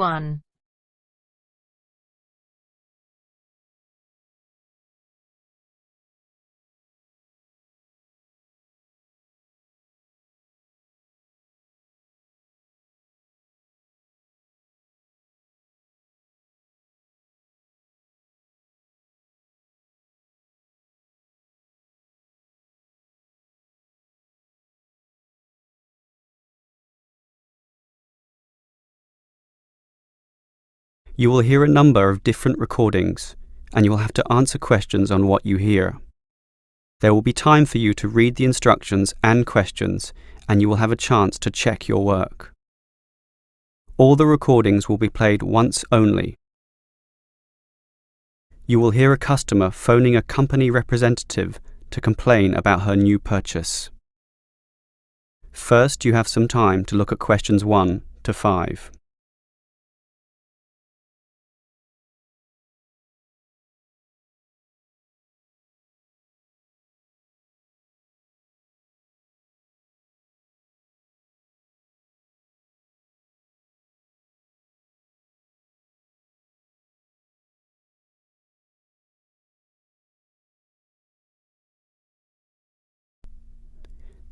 1. You will hear a number of different recordings, and you will have to answer questions on what you hear. There will be time for you to read the instructions and questions, and you will have a chance to check your work. All the recordings will be played once only. You will hear a customer phoning a company representative to complain about her new purchase. First, you have some time to look at questions 1 to 5.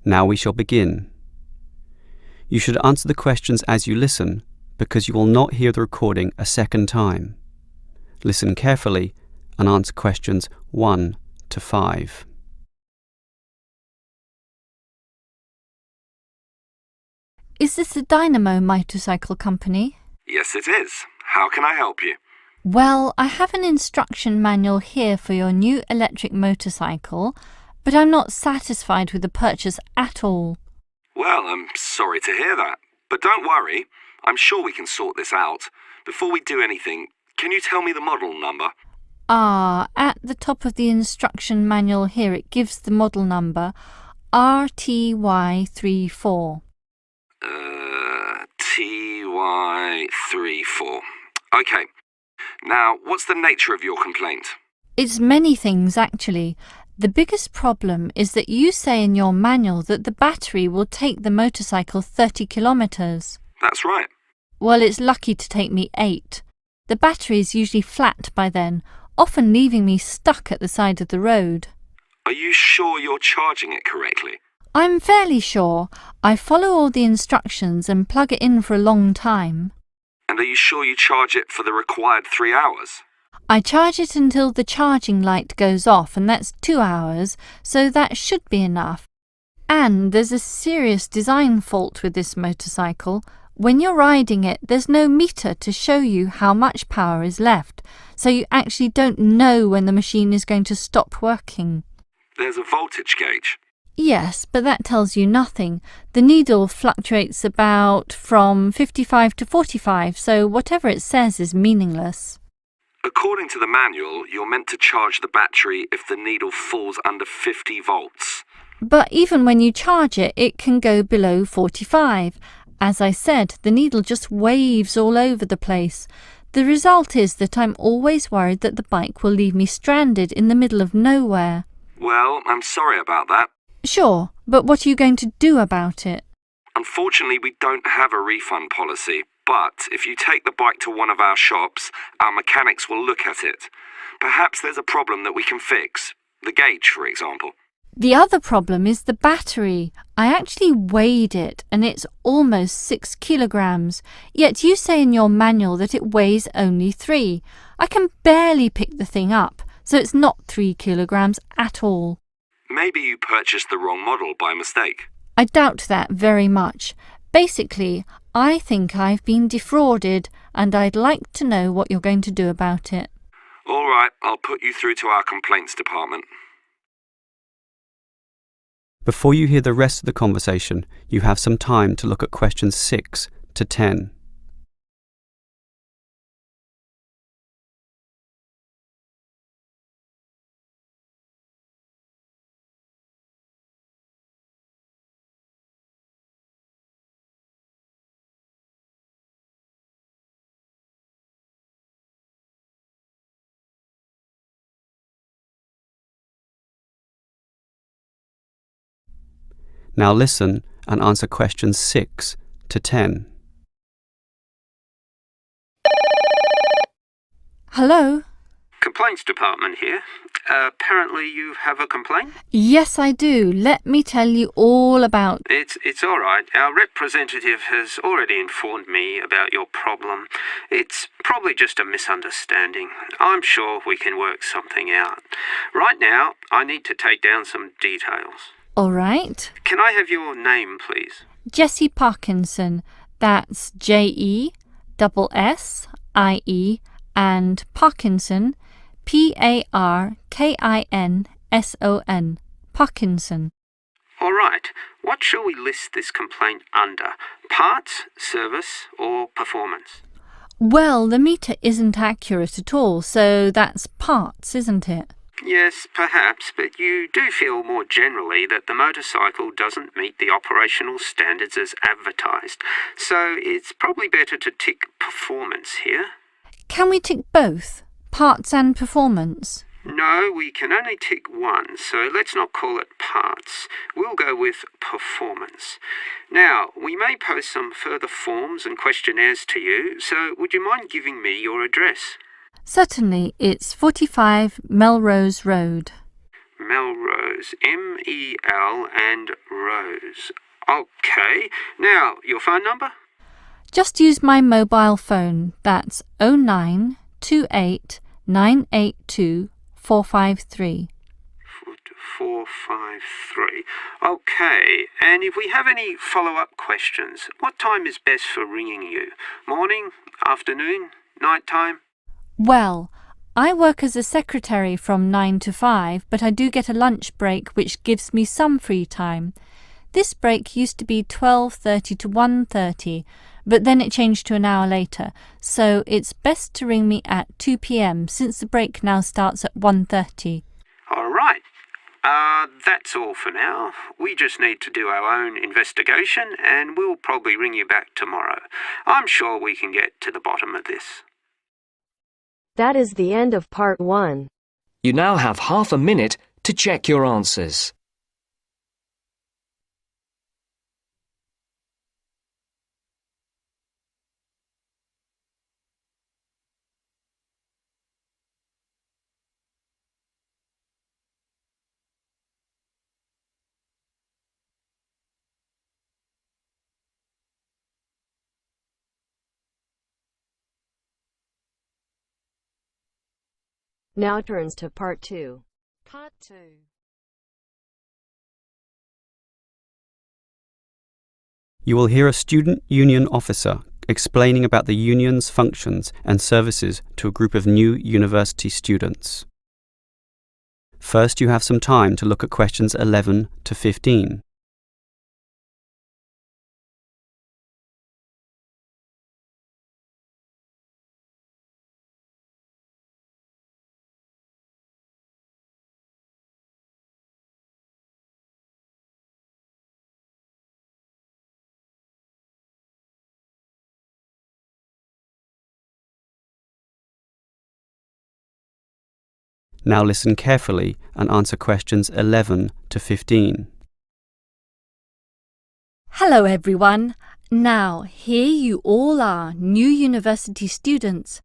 Now we shall begin. You should answer the questions as you listen, because you will not hear the recording a second time. Listen carefully and answer questions 1 to 5. Is this the Dynamo motorcycle company? Yes, it is. How can I help you? Well, I have an instruction manual here for your new electric motorcycle, but I'm not satisfied with the purchase at all. Well, I'm sorry to hear that. But don't worry. I'm sure we can sort this out. Before we do anything, can you tell me the model number? At the top of the instruction manual here it gives the model number RTY34. TY34. Okay. Now, what's the nature of your complaint? It's many things, actually. The biggest problem is that you say in your manual that the battery will take the motorcycle 30 kilometres. That's right. Well, it's lucky to take me 8. The battery is usually flat by then, often leaving me stuck at the side of the road. Are you sure you're charging it correctly? I'm fairly sure. I follow all the instructions and plug it in for a long time. And are you sure you charge it for the required 3 hours? I charge it until the charging light goes off, and that's 2 hours, so that should be enough. And there's a serious design fault with this motorcycle. When you're riding it, there's no meter to show you how much power is left, so you actually don't know when the machine is going to stop working. There's a voltage gauge. Yes, but that tells you nothing. The needle fluctuates about from 55 to 45, so whatever it says is meaningless. According to the manual, you're meant to charge the battery if the needle falls under 50 volts. But even when you charge it, it can go below 45. As I said, the needle just waves all over the place. The result is that I'm always worried that the bike will leave me stranded in the middle of nowhere. Well, I'm sorry about that. Sure, but what are you going to do about it? Unfortunately, we don't have a refund policy, but if you take the bike to one of our shops, our mechanics will look at it. Perhaps there's a problem that we can fix. The gauge, for example. The other problem is the battery. I actually weighed it, and it's almost 6 kilograms, yet you say in your manual that it weighs only 3. I can barely pick the thing up, so it's not 3 kilograms at all. Maybe you purchased the wrong model by mistake. I doubt that very much. Basically, I think I've been defrauded, and I'd like to know what you're going to do about it. All right, I'll put you through to our complaints department. Before you hear the rest of the conversation, you have some time to look at questions 6 to 10. Now listen and answer questions 6 to 10. Hello? Complaints department here. Apparently you have a complaint? Yes, I do. Let me tell you all about... It's all right. Our representative has already informed me about your problem. It's probably just a misunderstanding. I'm sure we can work something out. Right now, I need to take down some details. All right. Can I have your name, please? Jessie Parkinson. That's Jessie and Parkinson, Parkinson. Parkinson. All right. What shall we list this complaint under? Parts, service, or performance? Well, the meter isn't accurate at all, so that's parts, isn't it? Yes, perhaps, but you do feel more generally that the motorcycle doesn't meet the operational standards as advertised, so it's probably better to tick performance here. Can we tick both, parts and performance? No, we can only tick one, so let's not call it parts. We'll go with performance. Now, we may post some further forms and questionnaires to you, so would you mind giving me your address? Certainly, it's 45 Melrose Road. Melrose, M-E-L and Rose. OK. Now, your phone number? Just use my mobile phone. That's 0928 982 453. 453. OK. And if we have any follow-up questions, what time is best for ringing you? Morning, afternoon, night time? Well, I work as a secretary from 9 to 5, but I do get a lunch break which gives me some free time. This break used to be 12:30 to 1:30, but then it changed to an hour later, so it's best to ring me at 2 p.m. since the break now starts at 1:30. All right. That's all for now. We just need to do our own investigation and we'll probably ring you back tomorrow. I'm sure we can get to the bottom of this. That is the end of part 1. You now have half a minute to check your answers. Now turns to part 2. Part 2. You will hear a student union officer explaining about the union's functions and services to a group of new university students. First, you have some time to look at questions 11 to 15. Now listen carefully and answer questions 11 to 15. Hello everyone. Now, here you all are, new university students.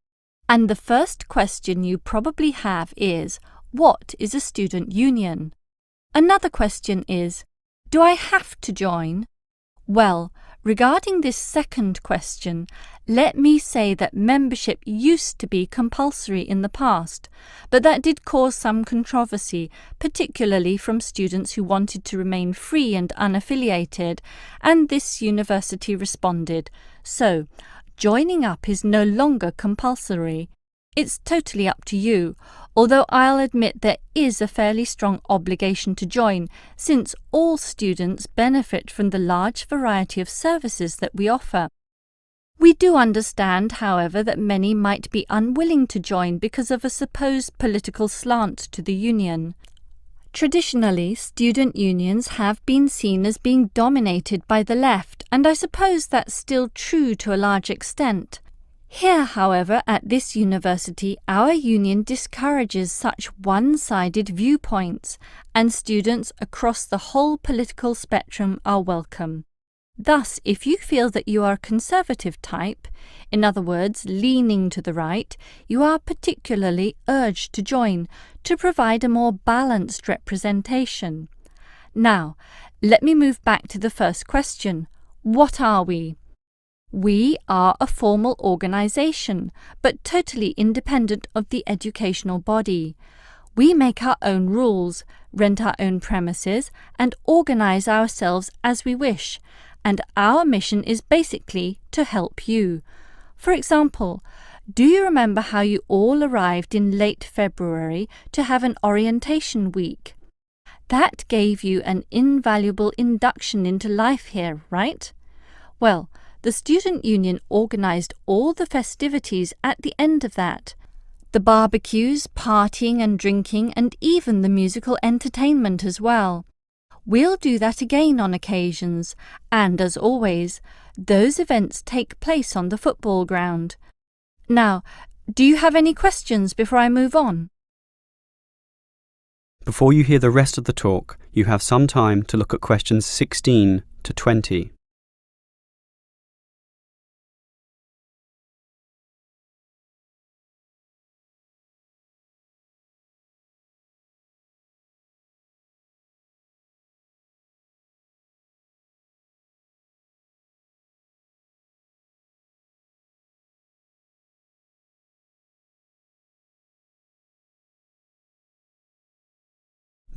And the first question you probably have is, what is a student union? Another question is, do I have to join? Well, regarding this second question, let me say that membership used to be compulsory in the past, but that did cause some controversy, particularly from students who wanted to remain free and unaffiliated, and this university responded. So, joining up is no longer compulsory. It's totally up to you, although I'll admit there is a fairly strong obligation to join, since all students benefit from the large variety of services that we offer. We do understand, however, that many might be unwilling to join because of a supposed political slant to the union. Traditionally, student unions have been seen as being dominated by the left, and I suppose that's still true to a large extent. Here, however, at this university, our union discourages such one-sided viewpoints, and students across the whole political spectrum are welcome. Thus, if you feel that you are a conservative type, in other words, leaning to the right, you are particularly urged to join to provide a more balanced representation. Now, let me move back to the first question. What are we? We are a formal organisation, but totally independent of the educational body. We make our own rules, rent our own premises, and organise ourselves as we wish, and our mission is basically to help you. For example, do you remember how you all arrived in late February to have an orientation week? That gave you an invaluable induction into life here, right? Well, the student union organised all the festivities at the end of that. The barbecues, partying and drinking, and even the musical entertainment as well. We'll do that again on occasions, and as always, those events take place on the football ground. Now, do you have any questions before I move on? Before you hear the rest of the talk, you have some time to look at questions 16 to 20.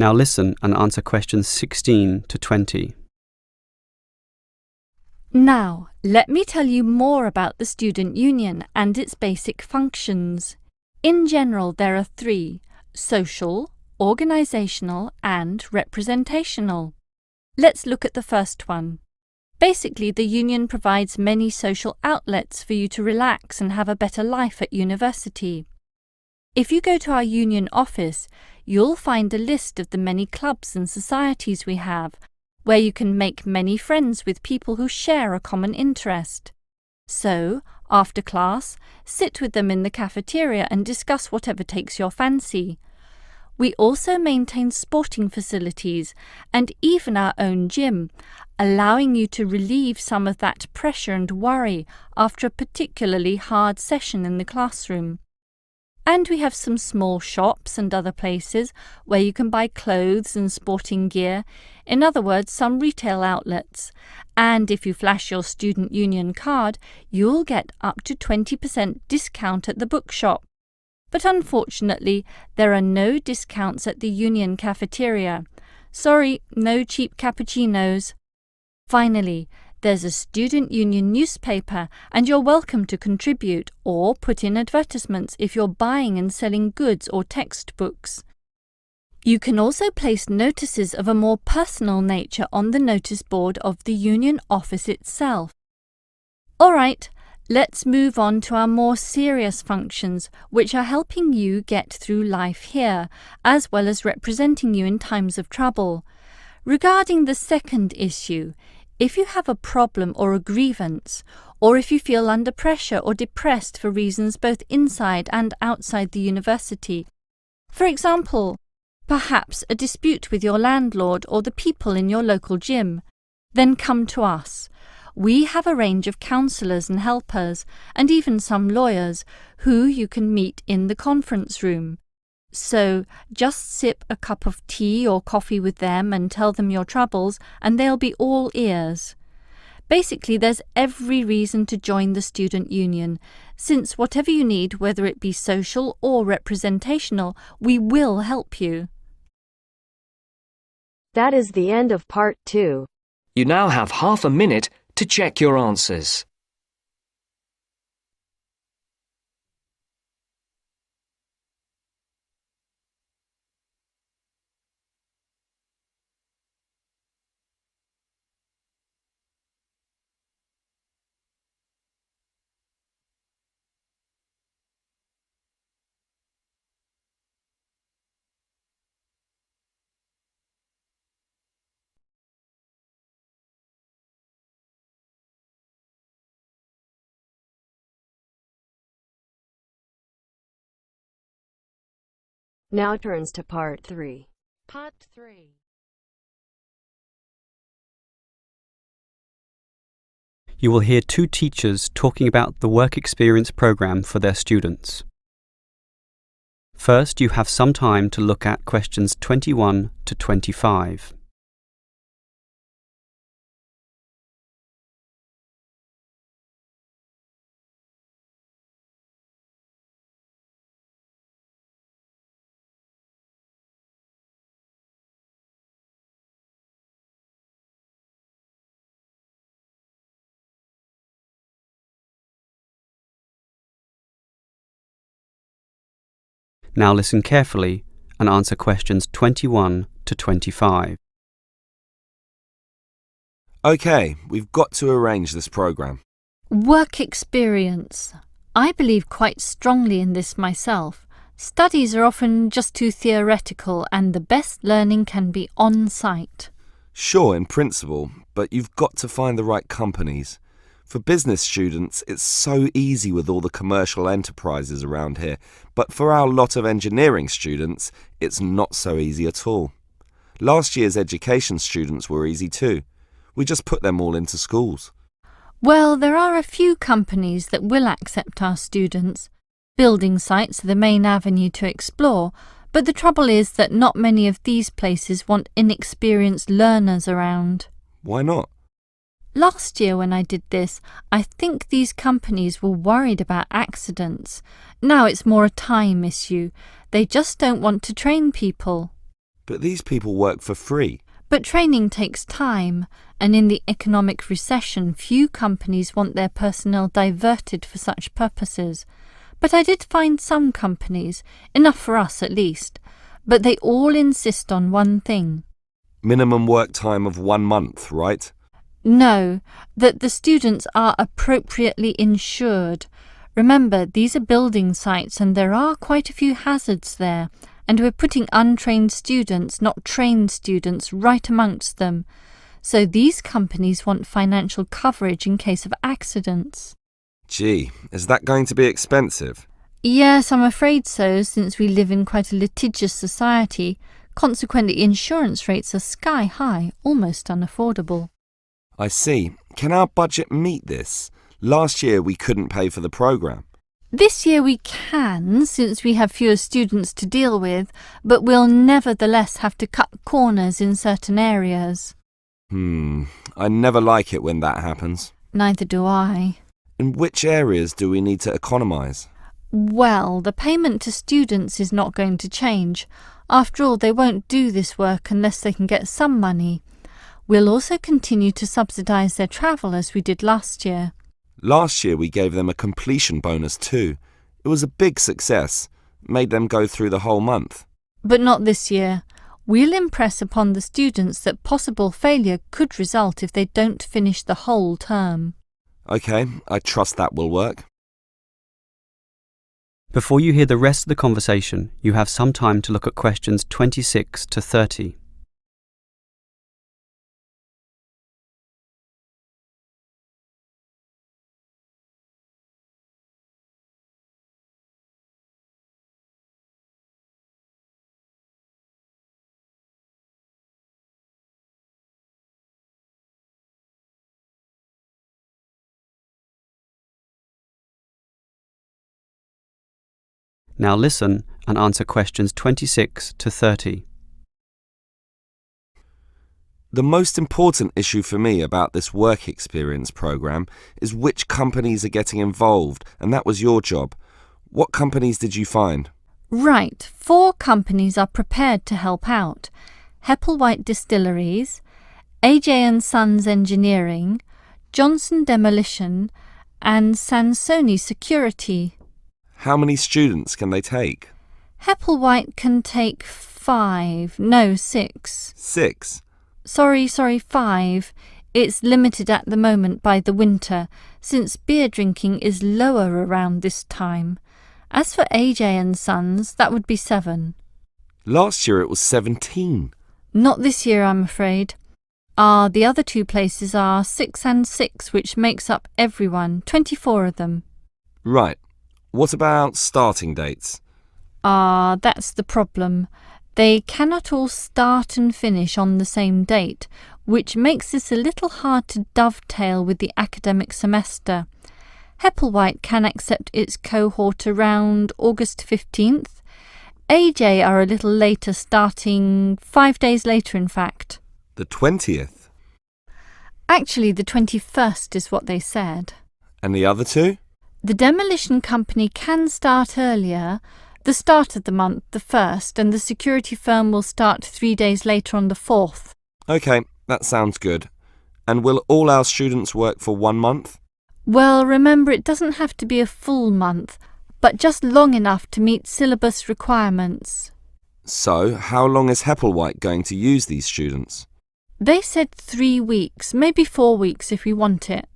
Now listen and answer questions 16 to 20. Now, let me tell you more about the student union and its basic functions. In general, there are three: social, organisational, and representational. Let's look at the first one. Basically, the union provides many social outlets for you to relax and have a better life at university. If you go to our union office, you'll find a list of the many clubs and societies we have, where you can make many friends with people who share a common interest. So, after class, sit with them in the cafeteria and discuss whatever takes your fancy. We also maintain sporting facilities and even our own gym, allowing you to relieve some of that pressure and worry after a particularly hard session in the classroom. And we have some small shops and other places where you can buy clothes and sporting gear, in other words, some retail outlets. And if you flash your student union card, you'll get up to 20% discount at the bookshop. But unfortunately, there are no discounts at the union cafeteria. Sorry, no cheap cappuccinos. Finally, there's a student union newspaper, and you're welcome to contribute or put in advertisements if you're buying and selling goods or textbooks. You can also place notices of a more personal nature on the notice board of the union office itself. All right, let's move on to our more serious functions, which are helping you get through life here, as well as representing you in times of trouble. Regarding the second issue, if you have a problem or a grievance, or if you feel under pressure or depressed for reasons both inside and outside the university, for example, perhaps a dispute with your landlord or the people in your local gym, then come to us. We have a range of counsellors and helpers, and even some lawyers, who you can meet in the conference room. So just sip a cup of tea or coffee with them and tell them your troubles, and they'll be all ears. Basically, there's every reason to join the student union, since whatever you need, whether it be social or representational, we will help you. That is the end of part 2. You now have half a minute to check your answers. Now turns to part 3. Part 3. You will hear two teachers talking about the work experience program for their students. First, you have some time to look at questions 21 to 25. Now listen carefully and answer questions 21 to 25. OK, we've got to arrange this program. Work experience. I believe quite strongly in this myself. Studies are often just too theoretical and the best learning can be on-site. Sure, in principle, but you've got to find the right companies. For business students, it's so easy with all the commercial enterprises around here, but for our lot of engineering students, it's not so easy at all. Last year's education students were easy too. We just put them all into schools. Well, there are a few companies that will accept our students. Building sites are the main avenue to explore, but the trouble is that not many of these places want inexperienced learners around. Why not? Last year when I did this, I think these companies were worried about accidents. Now it's more a time issue. They just don't want to train people. But these people work for free. But training takes time, and in the economic recession, few companies want their personnel diverted for such purposes. But I did find some companies, enough for us at least, but they all insist on one thing. Minimum work time of 1 month, right? No, that the students are appropriately insured. Remember, these are building sites and there are quite a few hazards there, and we're putting untrained students, not trained students, right amongst them. So these companies want financial coverage in case of accidents. Gee, is that going to be expensive? Yes, I'm afraid so, since we live in quite a litigious society. Consequently, insurance rates are sky high, almost unaffordable. I see. Can our budget meet this? Last year we couldn't pay for the program. This year we can, since we have fewer students to deal with, but we'll nevertheless have to cut corners in certain areas. I never like it when that happens. Neither do I. In which areas do we need to economise? Well, the payment to students is not going to change. After all, they won't do this work unless they can get some money. We'll also continue to subsidise their travel as we did last year. Last year we gave them a completion bonus too. It was a big success. Made them go through the whole month. But not this year. We'll impress upon the students that possible failure could result if they don't finish the whole term. OK, I trust that will work. Before you hear the rest of the conversation, you have some time to look at questions 26 to 30. Now listen and answer questions 26 to 30. The most important issue for me about this work experience program is which companies are getting involved, and that was your job. What companies did you find? Right, 4 companies are prepared to help out. Hepplewhite Distilleries, AJ & Sons Engineering, Johnson Demolition, and Sansoni Security. How many students can they take? Hepplewhite can take 5. No, 6. 6. Sorry, 5. It's limited at the moment by the winter, since beer drinking is lower around this time. As for AJ & Sons, that would be 7. Last year it was 17. Not this year, I'm afraid. The other 2 places are 6 and 6, which makes up everyone, 24 of them. Right. What about starting dates? That's the problem. They cannot all start and finish on the same date, which makes this a little hard to dovetail with the academic semester. Hepplewhite can accept its cohort around August 15th. AJ are a little later, starting 5 days later, in fact. The 20th? Actually, the 21st is what they said. And the other two? The demolition company can start earlier, the start of the month, the 1st, and the security firm will start 3 days later on the 4th. OK, that sounds good. And will all our students work for 1 month? Well, remember, it doesn't have to be a full month, but just long enough to meet syllabus requirements. So, how long is Hepplewhite going to use these students? They said 3 weeks, maybe 4 weeks if we want it.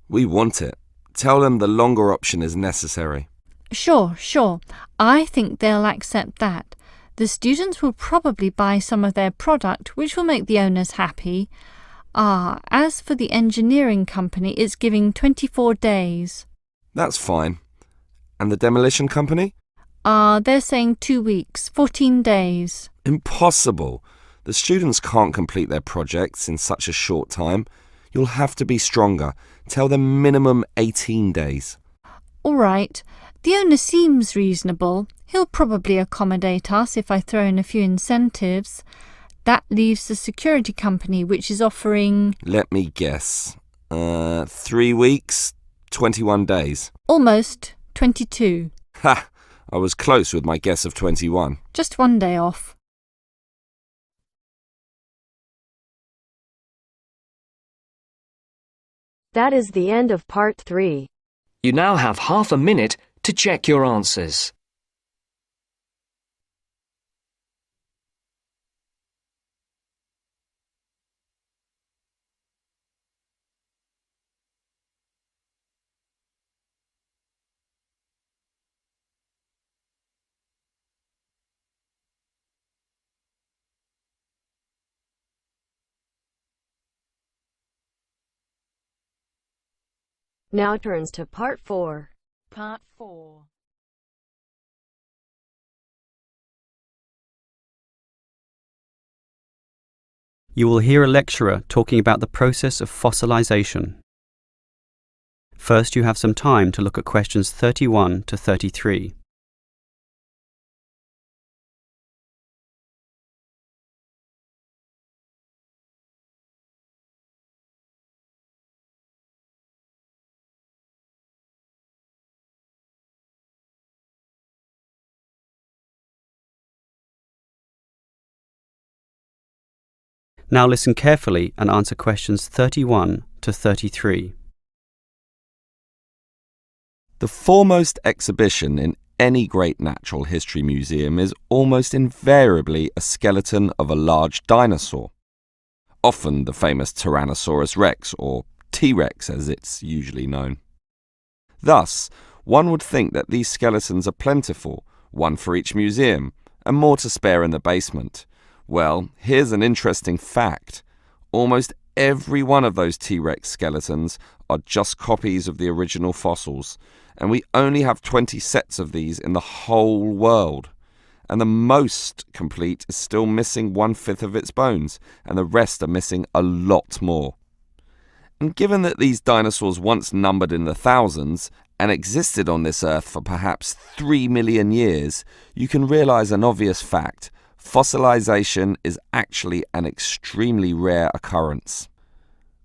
We want it. Tell them the longer option is necessary. Sure. I think they'll accept that. The students will probably buy some of their product, which will make the owners happy. As for the engineering company, it's giving 24 days. That's fine. And the demolition company? They're saying 2 weeks, 14 days. Impossible. The students can't complete their projects in such a short time. You'll have to be stronger. Tell them minimum 18 days. All right. The owner seems reasonable. He'll probably accommodate us if I throw in a few incentives. That leaves the security company, which is offering... Let me guess. 3 weeks, 21 days. Almost 22. Ha! I was close with my guess of 21. Just 1 day off. That is the end of part 3. You now have half a minute to check your answers. Now turns to part 4. Part 4. You will hear a lecturer talking about the process of fossilization. First, you have some time to look at questions 31 to 33. Now listen carefully and answer questions 31 to 33. The foremost exhibition in any great natural history museum is almost invariably a skeleton of a large dinosaur, often the famous Tyrannosaurus rex, or T-Rex as it's usually known. Thus, one would think that these skeletons are plentiful, one for each museum, and more to spare in the basement. Well, here's an interesting fact. Almost every one of those T-Rex skeletons are just copies of the original fossils, and we only have 20 sets of these in the whole world. And the most complete is still missing 1/5 of its bones, and the rest are missing a lot more. And given that these dinosaurs once numbered in the thousands and existed on this earth for perhaps 3 million years, you can realize an obvious fact. Fossilization is actually an extremely rare occurrence.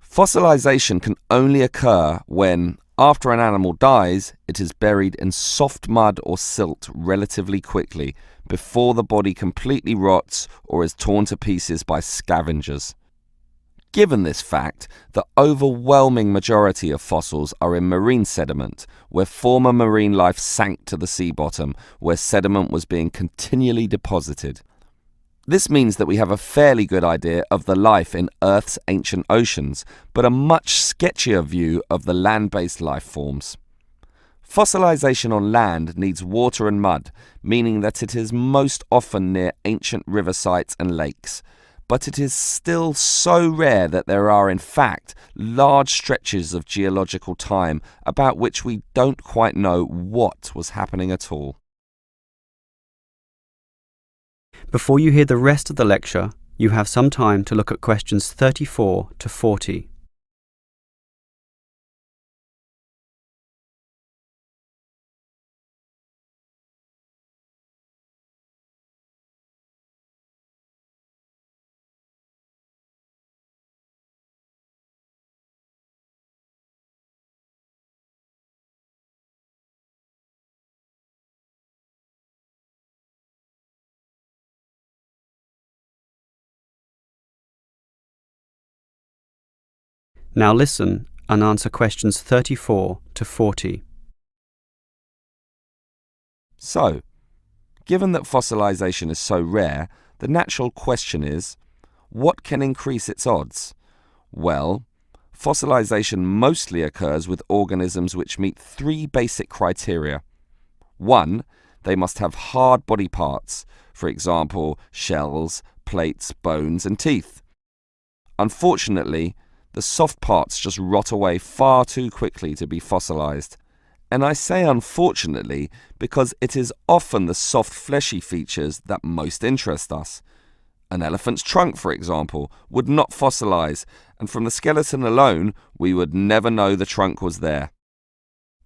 Fossilization can only occur when, after an animal dies, it is buried in soft mud or silt relatively quickly before the body completely rots or is torn to pieces by scavengers. Given this fact, the overwhelming majority of fossils are in marine sediment, where former marine life sank to the sea bottom, where sediment was being continually deposited. This means that we have a fairly good idea of the life in Earth's ancient oceans, but a much sketchier view of the land-based life forms. Fossilization on land needs water and mud, meaning that it is most often near ancient river sites and lakes. But it is still so rare that there are, in fact, large stretches of geological time about which we don't quite know what was happening at all. Before you hear the rest of the lecture, you have some time to look at questions 34 to 40. Now listen and answer questions 34 to 40. So, given that fossilization is so rare, the natural question is, what can increase its odds? Well, fossilization mostly occurs with organisms which meet three basic criteria. 1. They must have hard body parts, for example, shells, plates, bones, and teeth. Unfortunately, the soft parts just rot away far too quickly to be fossilized. And I say unfortunately because it is often the soft fleshy features that most interest us. An elephant's trunk, for example, would not fossilize, and from the skeleton alone, we would never know the trunk was there.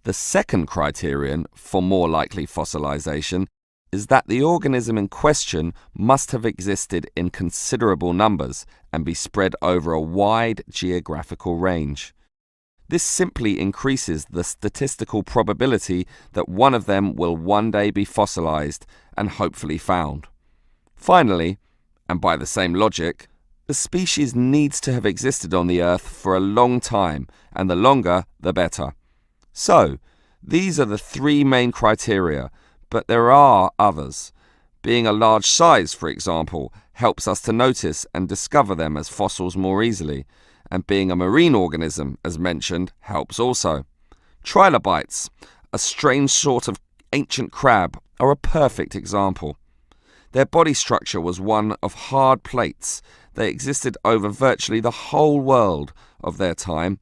The second criterion for more likely fossilization is that the organism in question must have existed in considerable numbers and be spread over a wide geographical range. This simply increases the statistical probability that one of them will one day be fossilized and hopefully found. Finally, and by the same logic, the species needs to have existed on the Earth for a long time, and the longer, the better. So, these are the three main criteria, but there are others. Being a large size, for example, helps us to notice and discover them as fossils more easily, and being a marine organism, as mentioned, helps also. Trilobites, a strange sort of ancient crab, are a perfect example. Their body structure was one of hard plates. They existed over virtually the whole world of their time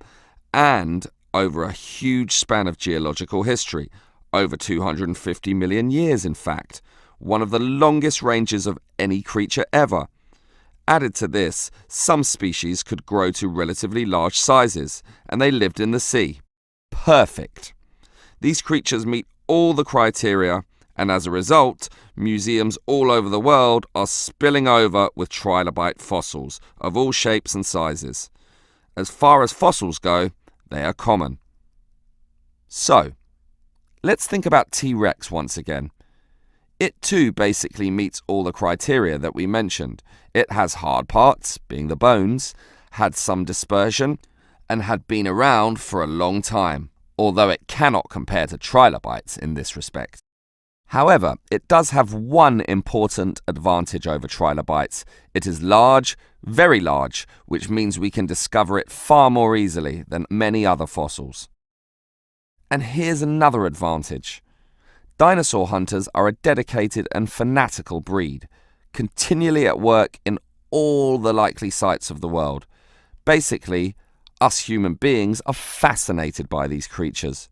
and over a huge span of geological history, over 250 million years in fact, one of the longest ranges of any creature ever. Added to this, some species could grow to relatively large sizes, and they lived in the sea. Perfect. These creatures meet all the criteria, and as a result, museums all over the world are spilling over with trilobite fossils of all shapes and sizes. As far as fossils go, they are common. So, let's think about T-Rex once again. It too basically meets all the criteria that we mentioned. It has hard parts, being the bones, had some dispersion, and had been around for a long time, although it cannot compare to trilobites in this respect. However, it does have one important advantage over trilobites. It is large, very large, which means we can discover it far more easily than many other fossils. And here's another advantage. Dinosaur hunters are a dedicated and fanatical breed, continually at work in all the likely sites of the world. Basically, us human beings are fascinated by these creatures.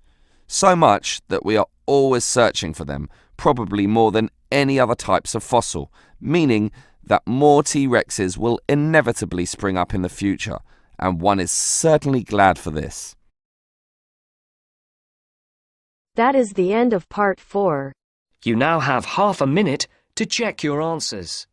So much that we are always searching for them, probably more than any other types of fossil, meaning that more T-Rexes will inevitably spring up in the future, and one is certainly glad for this. That is the end of part 4. You now have half a minute to check your answers.